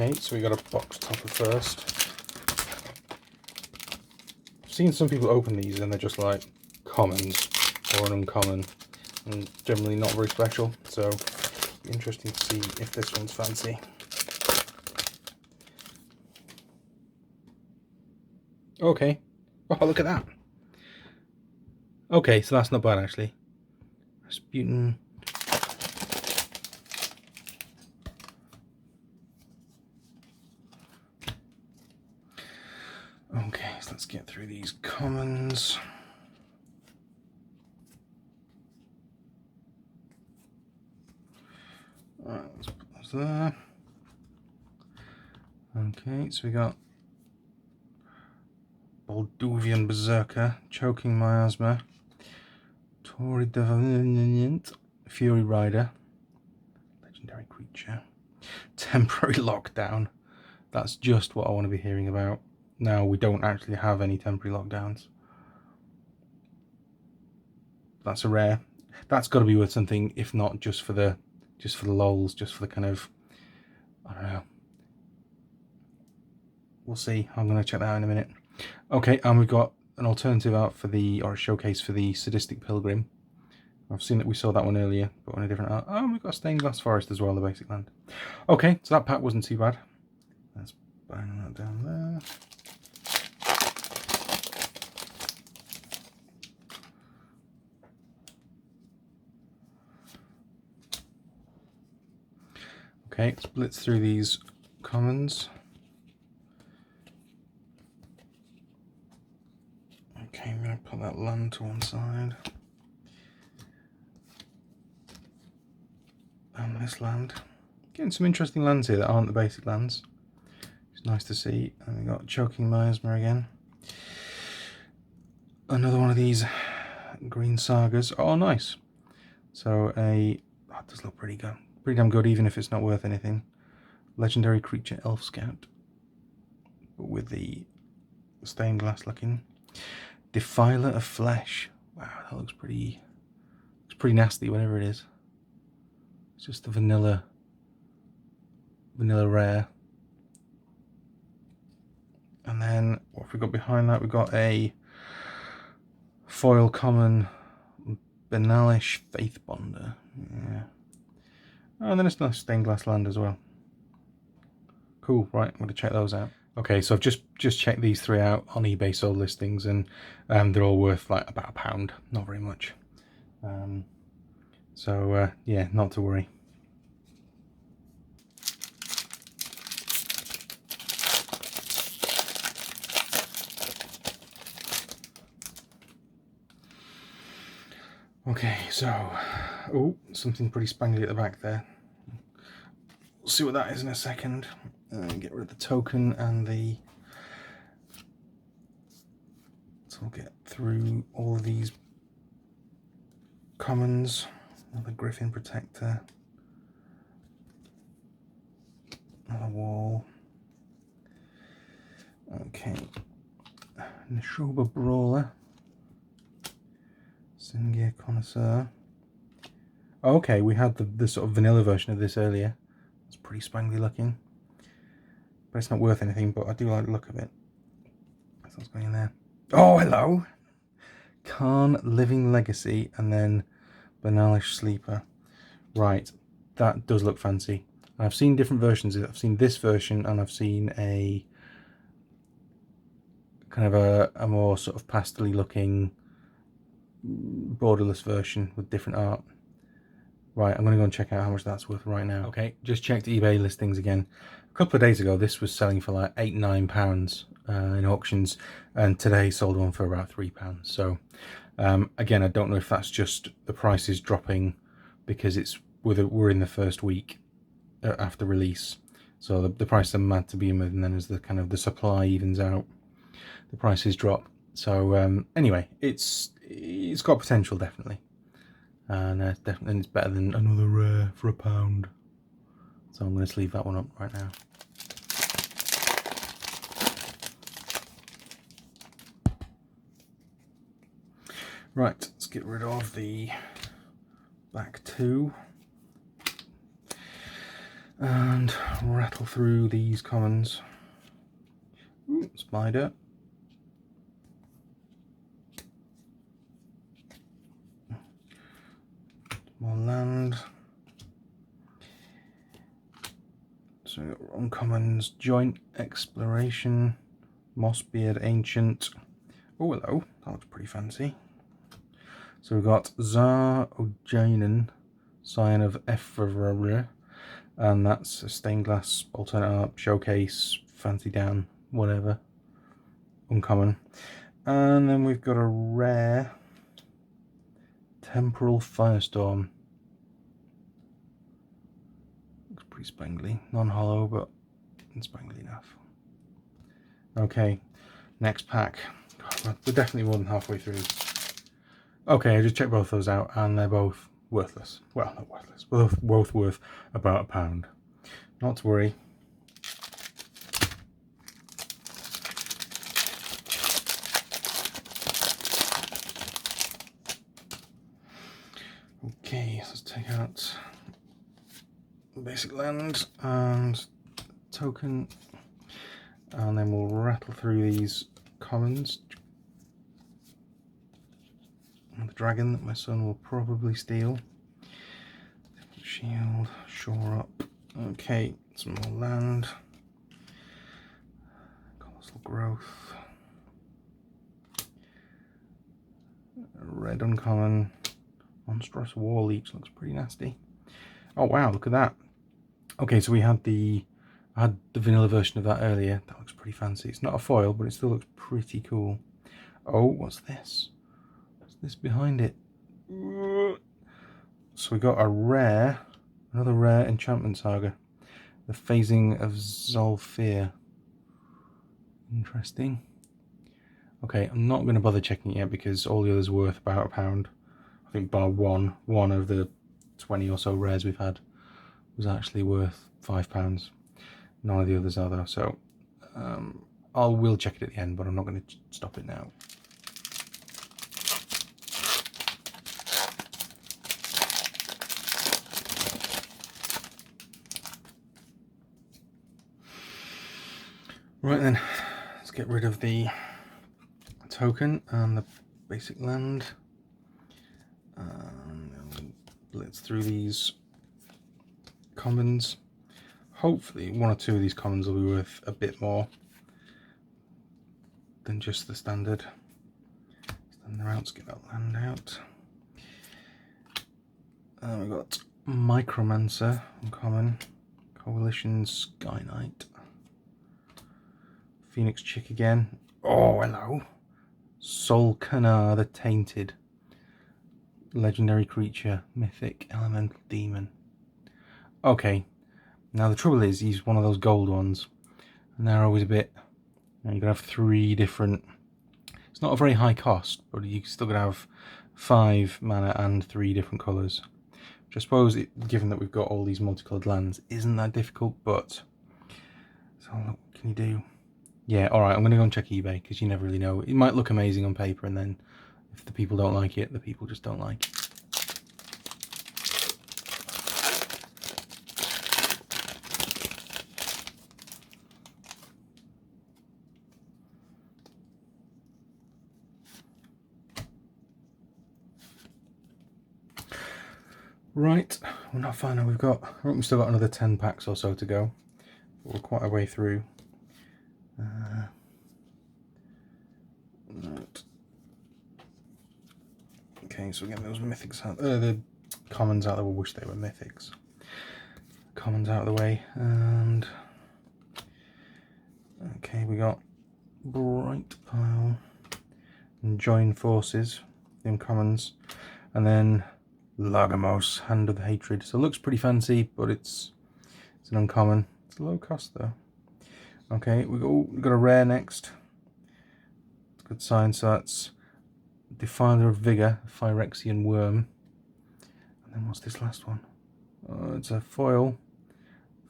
Okay, so we got a box topper first. I've seen some people open these and they're just like commons or an uncommon and generally not very special, so interesting to see if this one's fancy. Okay, oh look at that. Okay, so that's not bad actually. Rasputin. Okay, so let's get through these commons. Alright, let's put those there. Okay, so we got Bolduvian Berserker, Choking Miasma, Tory Deviant, Fury Rider, Legendary Creature, Temporary Lockdown. That's just what I want to be hearing about. Now, we don't actually have any temporary lockdowns. That's a rare. That's got to be worth something, if not just for the lols, just for the kind of, I don't know. We'll see. I'm going to check that out in a minute. Okay, and we've got an alternative out for the, or a showcase for the Sadistic Pilgrim. I've seen that we saw that one earlier, but on a different art. Oh, we've got Stained Glass Forest as well, the basic land. Okay, so that pack wasn't too bad. Let's bang that down there. Okay, let's blitz through these commons. Okay, I'm going to put that land to one side. And this land. Getting some interesting lands here that aren't the basic lands. It's nice to see. And we've got Choking Miasma again. Another one of these green sagas. Oh, nice. So that does look pretty good. Pretty damn good, even if it's not worth anything. Legendary Creature Elf Scout. But with the stained glass looking. Defiler of Flesh. Wow, that looks pretty nasty, whatever it is. It's just the vanilla rare. And then what have we got behind that? We've got a foil common Banalish Faith Bonder. Yeah. Oh, and then it's nice stained glass land as well. Cool, right, I'm going to check those out. Okay, so I've just checked these three out on eBay sold listings, and they're all worth like about £1, not very much. Yeah, not to worry. Okay, so, oh, something pretty spangly at the back there. We'll see what that is in a second. Get rid of the token and the... So we'll get through all of these commons. Another Griffin Protector. Another wall. Okay. Nishoba Brawler. Singear Connoisseur. Oh, okay, we had the sort of vanilla version of this earlier. It's pretty spangly looking. But it's not worth anything, but I do like the look of it. That's what's going in there. Oh, hello! Khan Living Legacy and then Banalish Sleeper. Right, that does look fancy. I've seen different versions. I've seen this version and I've seen a kind of a more sort of pastel-y looking borderless version with different art. Right, I'm going to go and check out how much that's worth right now. Okay, just checked eBay listings again. A couple of days ago, this was selling for like £8–9 in auctions, and today sold one for about £3. So, again, I don't know if that's just the price is dropping because we're in the first week after release. So the prices are mad to begin with, and then as the kind of the supply evens out, the prices drop. So anyway, it's got potential, definitely. And definitely it's better than another rare for £1. So I'm going to sleeve that one up right now. Right, let's get rid of the back two. And rattle through these commons. Ooh, spider. More land. So we've got uncommons, joint exploration, mossbeard ancient. Oh hello, that looks pretty fancy. So we've got Zar Ojanen, Scion of Ephra, and that's a stained glass alternate art showcase, fancy down, whatever. Uncommon. And then we've got a rare Temporal Firestorm. Looks pretty spangly. Non-hollow, but spangly enough. Okay, next pack. God, we're definitely more than halfway through. Okay, I just checked both those out, and they're both worthless. Well, not worthless. Both worth about £1. Not to worry. Okay, so let's take out basic land and token, and then we'll rattle through these commons. And the dragon that my son will probably steal. Shield, shore up. Okay, some more land. Colossal growth. Red uncommon. Monstrous war leech looks pretty nasty. Oh wow, look at that. Okay, so I had the vanilla version of that earlier. That looks pretty fancy. It's not a foil, but it still looks pretty cool. Oh, what's this? What's this behind it? So we got a rare, another rare enchantment saga. The Phasing of Zolfir. Interesting. Okay, I'm not going to bother checking it yet because all the others are worth about £1. I think bar one of the 20 or so rares we've had was actually worth £5. None of the others are though, so I will check it at the end, but I'm not going to stop it now. Right then, let's get rid of the token and the basic land. Blitz through these commons. Hopefully one or two of these commons will be worth a bit more than just the standard. Stand out, let's get that land out. We've got Micromancer, uncommon. Coalition Sky Knight. Phoenix Chick again. Oh, hello. Solkanar the Tainted. Legendary creature, mythic elemental demon. Okay, now the trouble is he's one of those gold ones, and they're always a bit. You're gonna have 3 different. It's not a very high cost, but you're still gonna have 5 mana and 3 different colours. Which I suppose, given that we've got all these multicoloured lands, isn't that difficult. But so what can you do? Yeah, all right. I'm gonna go and check eBay because you never really know. It might look amazing on paper, and then if the people don't like it, the people just don't like it. Right, we're not far now. We've still got another 10 packs or so to go. We're quite a way through. Right. Okay, so we're getting those mythics out, the commons out of the way. I wish they were mythics. Commons out of the way, and okay, we got Bright Pile and Join Forces, the uncommons, and then Lagamos, Hand of the Hatred. So it looks pretty fancy, but it's an uncommon. It's a low cost though. Okay, we've got a rare next. It's a good sign. So that's Defiler of Vigor, Phyrexian Worm. And then what's this last one? It's a foil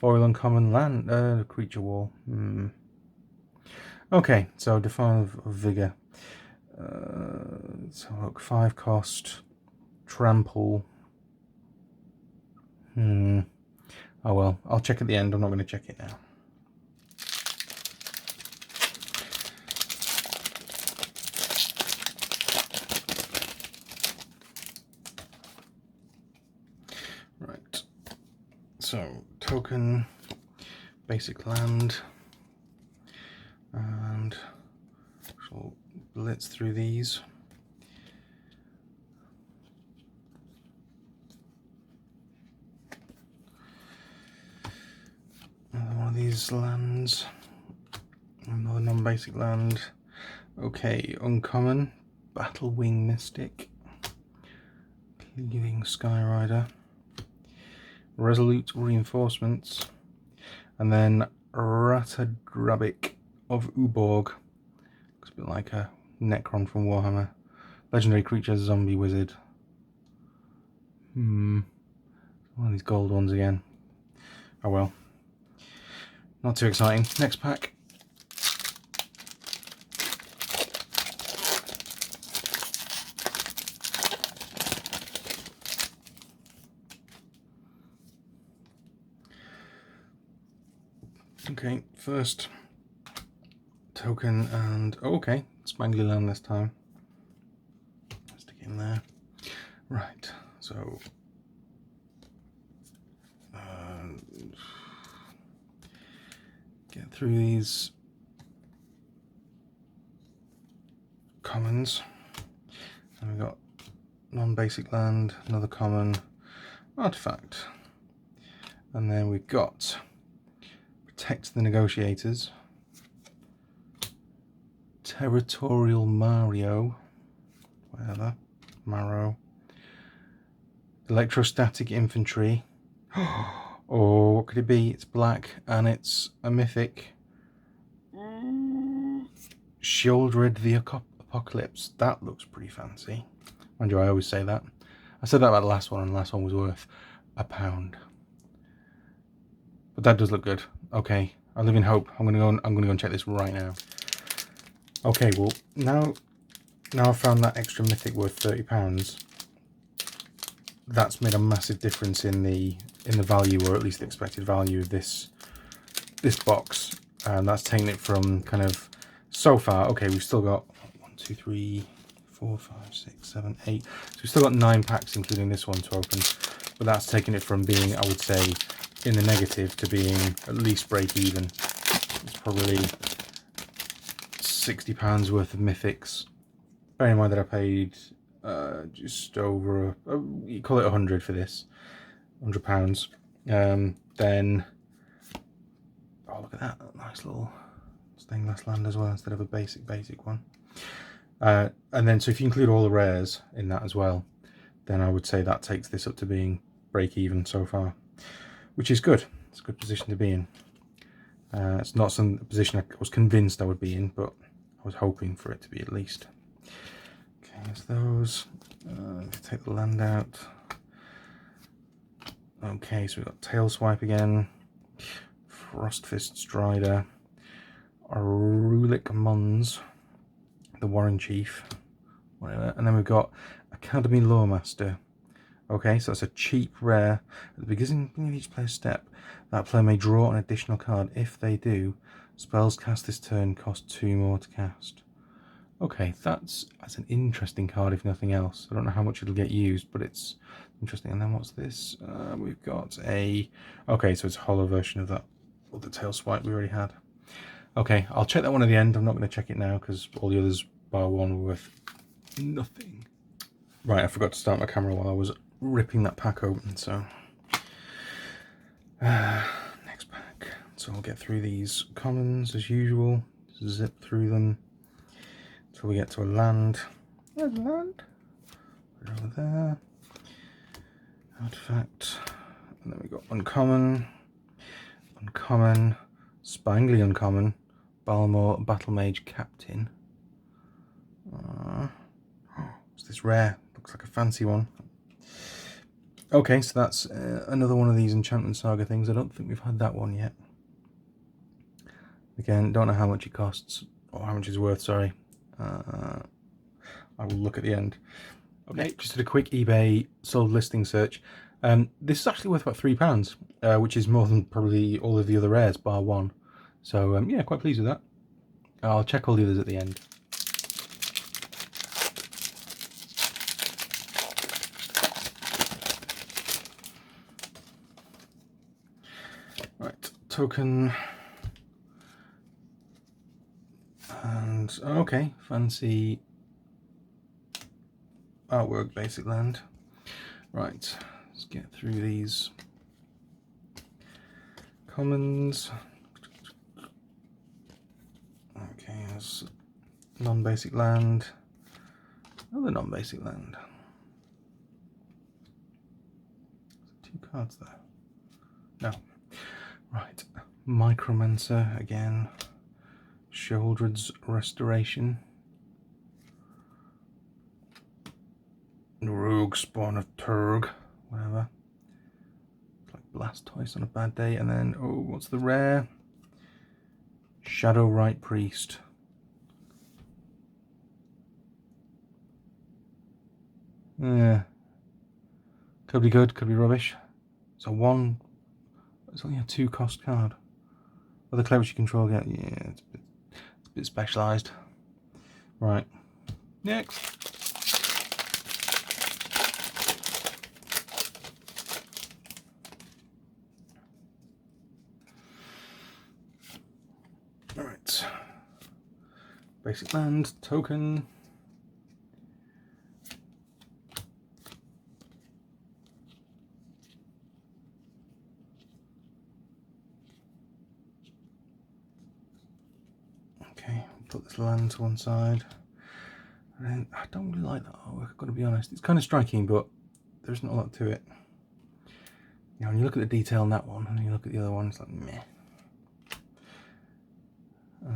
uncommon land creature wall. Okay, so Defiler of Vigor. So look, 5 cost. Trample. I Oh well, I'll check at the end. I'm not going to check it now. Right. So, token, basic land, and we'll blitz through these. Another one of these lands, another non-basic land. Okay, uncommon, Battlewing Mystic, Cleaving Skyrider, Resolute Reinforcements, and then Ratadrabik of Uborg. Looks a bit like a Necron from Warhammer. Legendary creature, zombie wizard. One of these gold ones again. Oh well. Not too exciting. Next pack. Okay, first token and okay, Spangly Land this time. Stick it in there. Right, so get through these commons. And we've got non-basic land, another common, artifact, and then we've got Protect the Negotiators, Territorial Mario, whatever, Marrow, Electrostatic Infantry. Oh, what could it be? It's black and it's a mythic. Shieldred the Apocalypse. That looks pretty fancy. Mind you, I always say that. I said that about the last one, and the last one was worth £1. But that does look good. Okay, I live in hope. I'm gonna go and check this right now. Okay, well now I've found that extra mythic worth £30. That's made a massive difference in the value, or at least the expected value of this box, and that's taken it from kind of so far. Okay, we've still got 1, 2, 3, 4, 5, 6, 7, 8. So we've still got 9 packs, including this one, to open. But that's taken it from being, I would say, in the negative to being at least break even. It's probably £60 worth of mythics. Bear in mind that I paid just over, you call it 100 for this, £100. Then, oh look at that, nice little stained glass land as well, instead of a basic one. And then, so if you include all the rares in that as well, then I would say that takes this up to being break even so far, which is good. It's a good position to be in. It's not some position I was convinced I would be in, but I was hoping for it to be at least. Okay, there's those. Take the land out. Okay, so we've got Tail Swipe again, Frostfist Strider, Arulic Mons, the Warren Chief, whatever, and then we've got Academy Lawmaster. Okay, so that's a cheap rare. At the beginning of each player's step, that player may draw an additional card. If they do, spells cast this turn cost 2 more to cast. Okay, that's an interesting card, if nothing else. I don't know how much it'll get used, but it's interesting. And then what's this? We've got a... Okay, so it's a hollow version of that, or the Tail Swipe we already had. Okay, I'll check that one at the end. I'm not going to check it now, because all the others, bar one, were worth nothing. Right, I forgot to start my camera while I was ripping that pack open, so... next pack. So I'll get through these commons, as usual. Zip through them. Until we get to a land. There's a land. Put it over there. Artifact. And then we got uncommon. Uncommon. Spangly uncommon. Balmor Battle Mage Captain. What's this rare? Looks like a fancy one. Okay, so that's another one of these Enchantment Saga things. I don't think we've had that one yet. Again, don't know how much it costs, or how much it's worth, sorry. I will look at the end. Okay, just did a quick eBay sold listing search. This is actually worth about £3, which is more than probably all of the other rares, bar one. So yeah, quite pleased with that. I'll check all the others at the end. Right, token. And okay, fancy artwork, basic land. Right, let's get through these commons. Okay, there's non-basic land. Another non-basic land. 2 cards there. No. Right, Micromancer again. Sheoldred's Restoration. Rogue Spawn of Turg, whatever. It's like Blastoise on a bad day. And then, oh, what's the rare? Shadow Rite Priest. Yeah. Could be good, could be rubbish. It's only a 2 cost card. Other clerics you control get, yeah, it's a bit specialised. Right. Next. Alright. Basic land, token. Okay, put this land to one side. And I don't really like that artwork, I've got to be honest. It's kind of striking, but there's not a lot to it. You know, when you look at the detail on that one, and you look at the other one, it's like meh.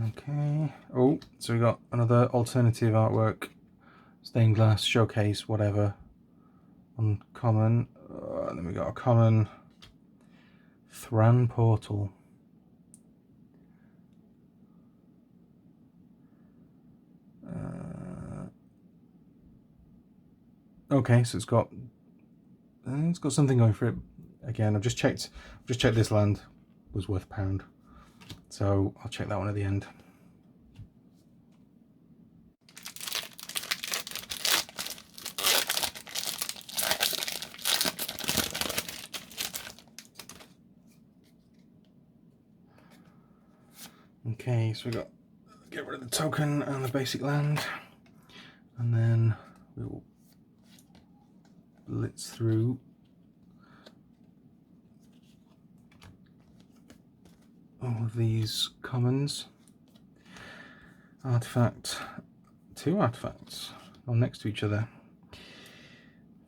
Okay. Oh, so we got another alternative artwork, stained glass, showcase, whatever. Uncommon. And then we got a common Thran Portal. Okay, so it's got something going for it. Again, I've just checked this land was worth £1. So I'll check that one at the end. Okay, so we got get rid of the token and the basic land, and then we will blitz through all of these commons. Artifact, 2 artifacts all next to each other.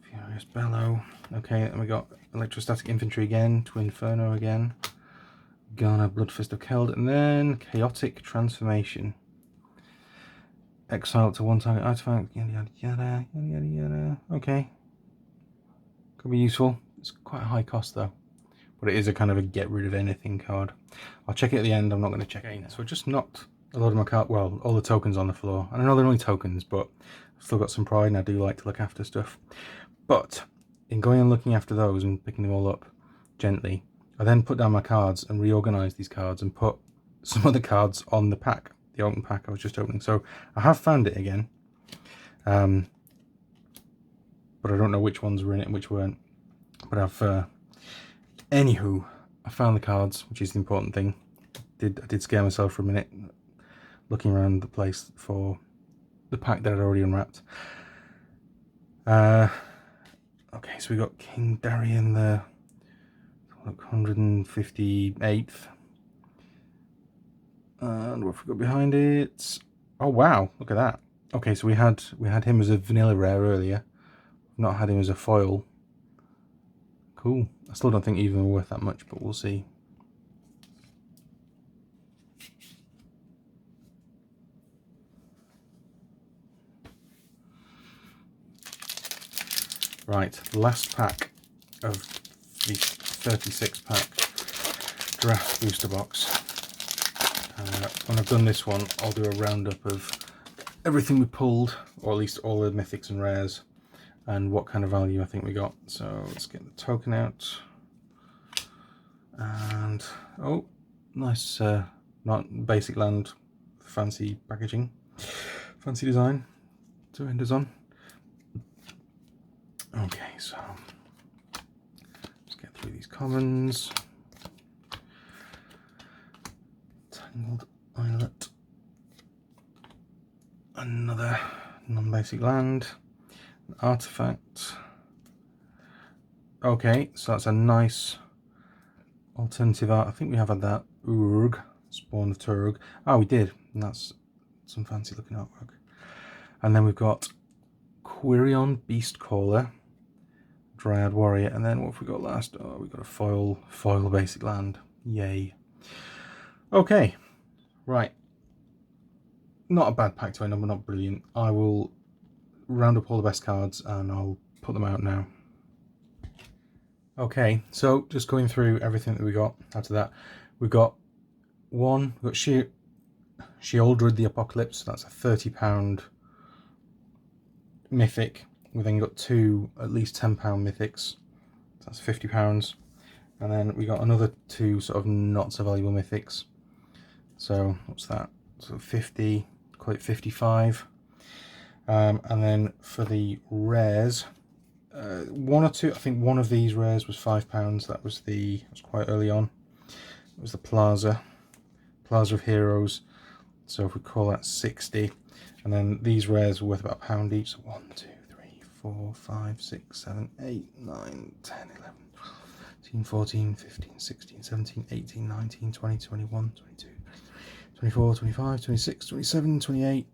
Furious Bellow. Okay, and we got Electrostatic Infantry again, Twin Inferno again, Garner Bloodfist of Keld, and then Chaotic Transformation. Exile to 1 target artifact, yada yada yada yada yada. Okay, could be useful. It's quite a high cost though, but it is a kind of a get rid of anything card. I'll check it at the end. I'm not going to check it now. So I just knocked a lot of my card, well, all the tokens on the floor. And I know they're only tokens, but I've still got some pride and I do like to look after stuff. But in going and looking after those and picking them all up gently, I then put down my cards and reorganised these cards and put some of the cards on the pack, the open pack I was just opening. So I have found it again, but I don't know which ones were in it and which weren't. But I've, anywho, I found the cards, which is the important thing. I did scare myself for a minute, looking around the place for the pack that I'd already unwrapped. Okay, so we got King Darien the 158th. And what have we got behind it? Oh wow, look at that. Okay, so we had him as a vanilla rare earlier. Not had him as a foil. Cool. I still don't think either are worth that much, but we'll see. Right, last pack of the 36 pack draft booster box. When I've done this one, I'll do a roundup of everything we pulled, or at least all the mythics and rares, and what kind of value I think we got. So let's get the token out. And oh, nice, not basic land, fancy packaging, fancy design. Surrenders on. Okay, so let's get through these commons. Tangled Islet. Another non-basic land. An artifact. Okay, so that's a nice alternative art. I think we have had that. Urg, Spawn of Turg. Oh, we did. And that's some fancy looking artwork. And then we've got Quirion Beastcaller, Dryad Warrior, and then what have we got last? Oh, we've got a foil basic land. Yay. Okay, right. Not a bad pack to end on, but not brilliant. I will round up all the best cards and I'll put them out now. Okay, so just going through everything that we got after that. We've got Sheoldred the Apocalypse, that's a £30 mythic. We then got two at least £10 mythics, so that's £50. And then we got another two sort of not so valuable mythics. So what's that? So 50, call it 55. And then for the rares, one or two, I think one of these rares was £5. That was quite early on. It was the Plaza of Heroes. So if we call that 60, and then these rares were worth about £1 each. So 1, 2, 3, 4, 5, 6, 7, 8, 9, 10, 11, 12, 13, 14, 15, 16, 17, 18, 19, 20, 21, 22, 24, 25, 26, 27, 28,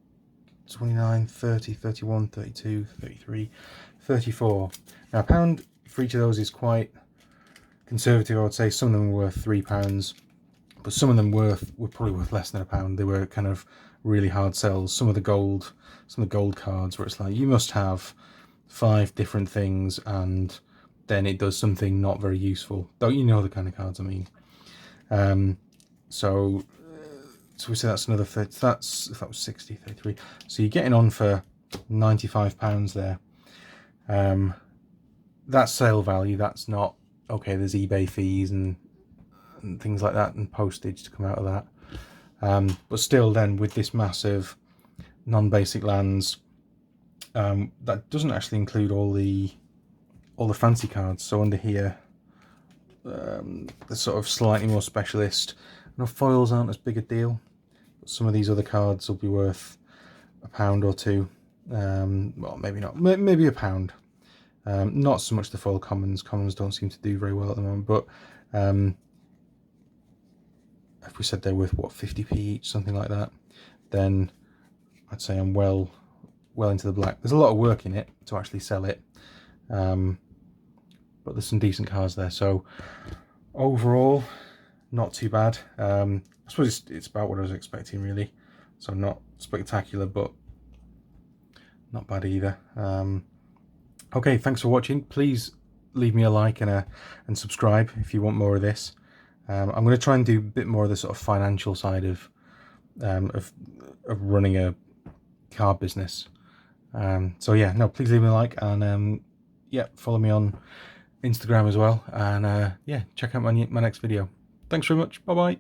29, 30, 31, 32, 33, 34. Now £1 for each of those is quite conservative, I would say. Some of them were worth £3, but some of them were probably worth less than £1. They were kind of really hard sells. Some of the gold cards where it's like you must have 5 different things and then it does something not very useful. Don't you know the kind of cards I mean? So we say that's another 30. If that was 60, 33. So you're getting on for £95 there. That's sale value. That's not okay. There's eBay fees and things like that and postage to come out of that. But still, then with this massive non-basic lands, that doesn't actually include all the fancy cards. So under here, the sort of slightly more specialist. No, foils aren't as big a deal, but some of these other cards will be worth £1 or £2. Well, maybe not. Maybe £1. Not so much the foil commons. Commons don't seem to do very well at the moment, but if we said they're worth what 50p each, something like that, then I'd say I'm well into the black. There's a lot of work in it to actually sell it, but there's some decent cards there. So overall, not too bad. I suppose it's about what I was expecting really. So not spectacular, but not bad either. Okay, thanks for watching. Please leave me a like and subscribe if you want more of this. I'm going to try and do a bit more of the sort of financial side of running a card business. So yeah, no, please leave me a like and yeah, follow me on Instagram as well. And yeah, check out my next video. Thanks very much. Bye bye.